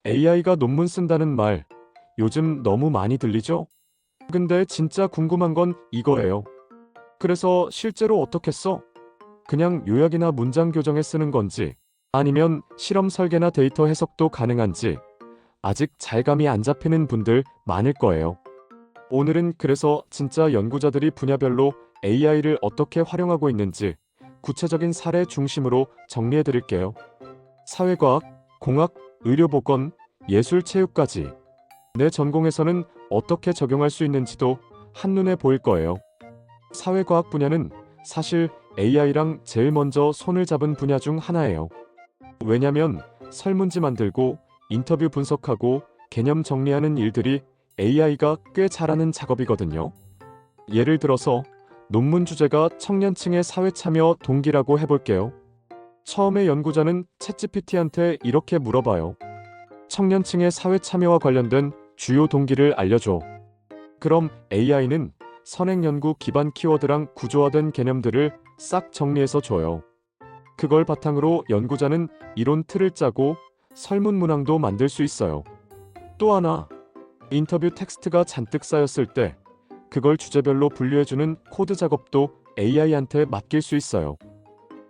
AI가 논문 쓴다는 말, 요즘 너무 많이 들리죠? 근데 진짜 궁금한 건 이거예요. 그래서 실제로 어떻게 써? 그냥 요약이나 문장 교정에 쓰는 건지, 아니면 실험 설계나 데이터 해석도 가능한지, 아직 잘 감이 안 잡히는 분들 많을 거예요. 오늘은 그래서 진짜 연구자들이 분야별로 AI를 어떻게 활용하고 있는지 구체적인 사례 중심으로 정리해 드릴게요. 사회과학, 공학, 의료보건, 예술체육까지 내 전공에서는 어떻게 적용할 수 있는지도 한눈에 보일 거예요. 사회과학 분야는 사실 AI랑 제일 먼저 손을 잡은 분야 중 하나예요. 왜냐면 설문지 만들고 인터뷰 분석하고 개념 정리하는 일들이 AI가 꽤 잘하는 작업이거든요. 예를 들어서 논문 주제가 청년층의 사회 참여 동기라고 해볼게요. 처음에 연구자는 챗GPT한테 이렇게 물어봐요. 청년층의 사회 참여와 관련된 주요 동기를 알려줘. 그럼 AI는 선행 연구 기반 키워드랑 구조화된 개념들을 싹 정리해서 줘요. 그걸 바탕으로 연구자는 이론 틀을 짜고 설문 문항도 만들 수 있어요. 또 하나, 인터뷰 텍스트가 잔뜩 쌓였을 때 그걸 주제별로 분류해주는 코드 작업도 AI한테 맡길 수 있어요.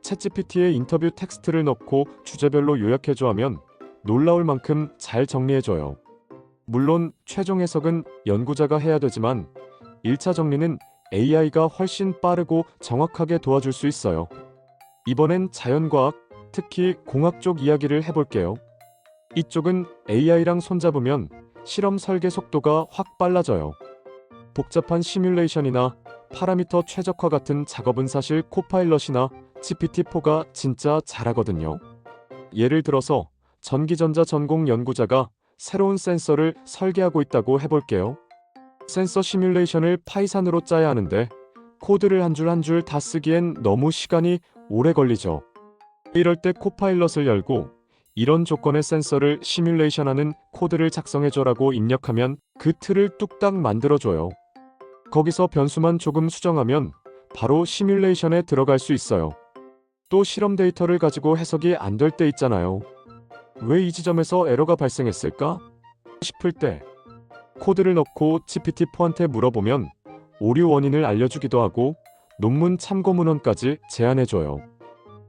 챗GPT에 인터뷰 텍스트를 넣고 주제별로 요약해줘 하면 놀라울 만큼 잘 정리해줘요. 물론 최종 해석은 연구자가 해야 되지만 1차 정리는 AI가 훨씬 빠르고 정확하게 도와줄 수 있어요. 이번엔 자연과학, 특히 공학 쪽 이야기를 해볼게요. 이쪽은 AI랑 손잡으면 실험 설계 속도가 확 빨라져요. 복잡한 시뮬레이션이나 파라미터 최적화 같은 작업은 사실 코파일럿이나 GPT-4가 진짜 잘하거든요. 예를 들어서 전기전자 전공 연구자가 새로운 센서를 설계하고 있다고 해볼게요. 센서 시뮬레이션을 파이썬으로 짜야 하는데 코드를 한 줄 한 줄 다 쓰기엔 너무 시간이 오래 걸리죠. 이럴 때 코파일럿을 열고 이런 조건의 센서를 시뮬레이션하는 코드를 작성해줘라고 입력하면 그 틀을 뚝딱 만들어줘요. 거기서 변수만 조금 수정하면 바로 시뮬레이션에 들어갈 수 있어요. 또 실험 데이터를 가지고 해석이 안 될 때 있잖아요. 왜 이 지점에서 에러가 발생했을까? 싶을 때 코드를 넣고 GPT-4한테 물어보면 오류 원인을 알려주기도 하고 논문 참고 문헌까지 제안해줘요.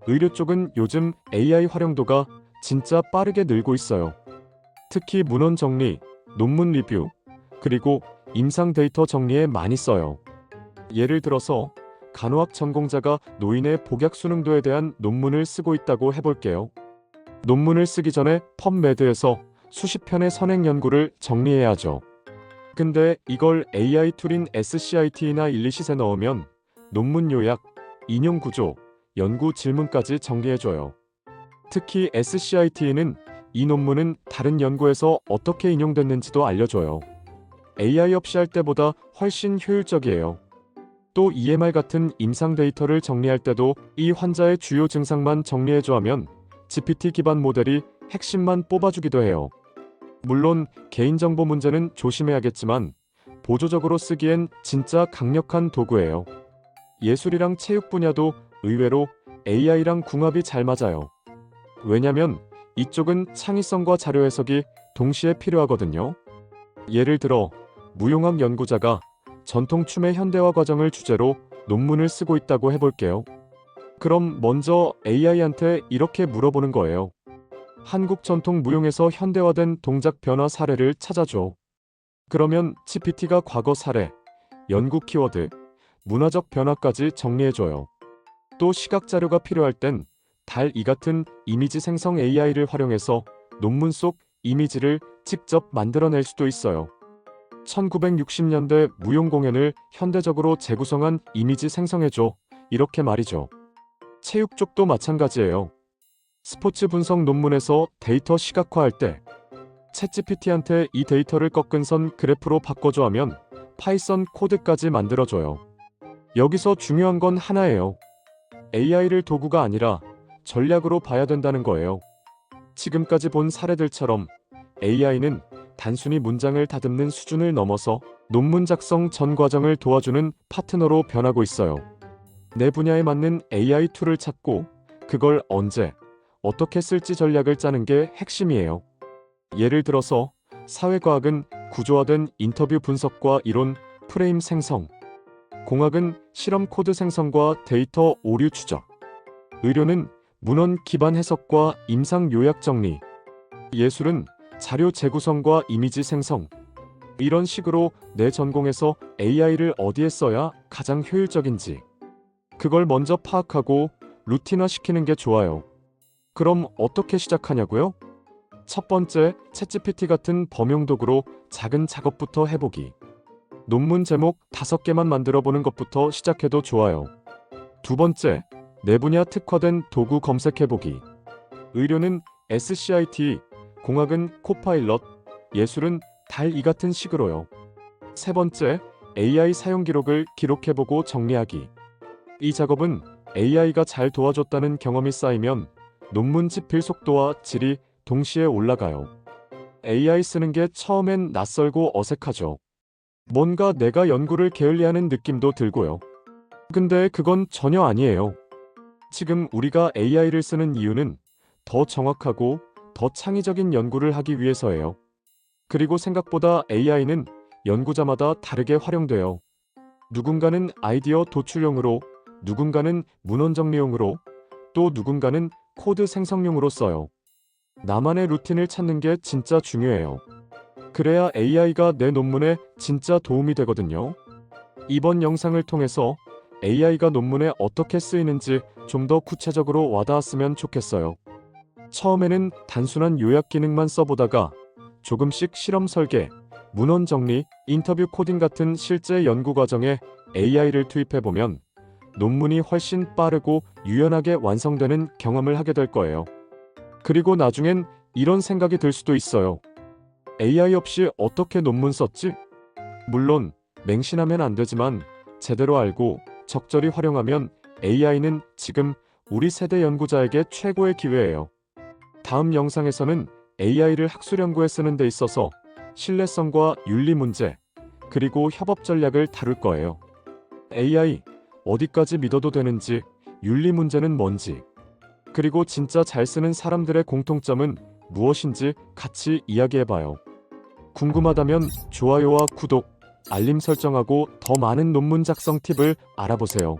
의료 쪽은 요즘 AI 활용도가 진짜 빠르게 늘고 있어요. 특히 문헌 정리, 논문 리뷰, 그리고 임상 데이터 정리에 많이 써요. 예를 들어서 간호학 전공자가 노인의 복약 순응도에 대한 논문을 쓰고 있다고 해볼게요. 논문을 쓰기 전에 펍메드에서 수십 편의 선행 연구를 정리해야 하죠. 근데 이걸 AI 툴인 SCIT나 일리시에 넣으면 논문 요약, 인용 구조, 연구 질문까지 정리해줘요. 특히 SCIT는 이 논문은 다른 연구에서 어떻게 인용됐는지도 알려줘요. AI 없이 할 때보다 훨씬 효율적이에요. 또 EMR 같은 임상 데이터를 정리할 때도 이 환자의 주요 증상만 정리해줘 하면 GPT 기반 모델이 핵심만 뽑아주기도 해요. 물론 개인정보 문제는 조심해야겠지만 보조적으로 쓰기엔 진짜 강력한 도구예요. 예술이랑 체육 분야도 의외로 AI랑 궁합이 잘 맞아요. 왜냐면 이쪽은 창의성과 자료 해석이 동시에 필요하거든요. 예를 들어 무용학 연구자가 전통 춤의 현대화 과정을 주제로 논문을 쓰고 있다고 해볼게요. 그럼 먼저 AI한테 이렇게 물어보는 거예요. 한국 전통 무용에서 현대화된 동작 변화 사례를 찾아줘. 그러면 GPT가 과거 사례, 연구 키워드, 문화적 변화까지 정리해줘요. 또 시각 자료가 필요할 땐 달2 같은 이미지 생성 AI를 활용해서 논문 속 이미지를 직접 만들어낼 수도 있어요. 1960년대 무용 공연을 현대적으로 재구성한 이미지 생성해줘. 이렇게 말이죠. 체육 쪽도 마찬가지예요. 스포츠 분석 논문에서 데이터 시각화할 때 챗GPT한테 이 데이터를 꺾은 선 그래프로 바꿔줘 하면 파이썬 코드까지 만들어줘요. 여기서 중요한 건 하나예요. AI를 도구가 아니라 전략으로 봐야 된다는 거예요. 지금까지 본 사례들처럼 AI는 단순히 문장을 다듬는 수준을 넘어서 논문 작성 전 과정을 도와주는 파트너로 변하고 있어요. 내 분야에 맞는 AI 툴을 찾고 그걸 언제, 어떻게 쓸지 전략을 짜는 게 핵심이에요. 예를 들어서 사회과학은 구조화된 인터뷰 분석과 이론, 프레임 생성, 공학은 실험 코드 생성과 데이터 오류 추적, 의료는 문헌 기반 해석과 임상 요약 정리, 예술은 자료 재구성과 이미지 생성. 이런 식으로 내 전공에서 AI를 어디에 써야 가장 효율적인지 그걸 먼저 파악하고 루틴화 시키는 게 좋아요. 그럼 어떻게 시작하냐고요? 첫 번째, 챗GPT 같은 범용 도구로 작은 작업부터 해보기. 논문 제목 5개만 만들어 보는 것부터 시작해도 좋아요. 두 번째, 내 분야 특화된 도구 검색해보기. 의료는 SCIT, 공학은 코파일럿, 예술은 달-E 같은 식으로요. 세 번째, AI 사용 기록을 기록해보고 정리하기. 이 작업은 AI가 잘 도와줬다는 경험이 쌓이면 논문 집필 속도와 질이 동시에 올라가요. AI 쓰는 게 처음엔 낯설고 어색하죠. 뭔가 내가 연구를 게을리하는 느낌도 들고요. 근데 그건 전혀 아니에요. 지금 우리가 AI를 쓰는 이유는 더 정확하고 더 창의적인 연구를 하기 위해서예요. 그리고 생각보다 AI는 연구자마다 다르게 활용돼요. 누군가는 아이디어 도출용으로, 누군가는 문헌 정리용으로, 또 누군가는 코드 생성용으로 써요. 나만의 루틴을 찾는 게 진짜 중요해요. 그래야 AI가 내 논문에 진짜 도움이 되거든요. 이번 영상을 통해서 AI가 논문에 어떻게 쓰이는지 좀 더 구체적으로 와닿았으면 좋겠어요. 처음에는 단순한 요약 기능만 써보다가 조금씩 실험 설계, 문헌 정리, 인터뷰 코딩 같은 실제 연구 과정에 AI를 투입해보면 논문이 훨씬 빠르고 유연하게 완성되는 경험을 하게 될 거예요. 그리고 나중엔 이런 생각이 들 수도 있어요. AI 없이 어떻게 논문 썼지? 물론 맹신하면 안 되지만 제대로 알고 적절히 활용하면 AI는 지금 우리 세대 연구자에게 최고의 기회예요. 다음 영상에서는 AI를 학술 연구에 쓰는 데 있어서 신뢰성과 윤리 문제, 그리고 협업 전략을 다룰 거예요. AI, 어디까지 믿어도 되는지, 윤리 문제는 뭔지, 그리고 진짜 잘 쓰는 사람들의 공통점은 무엇인지 같이 이야기해봐요. 궁금하다면 좋아요와 구독, 알림 설정하고 더 많은 논문 작성 팁을 알아보세요.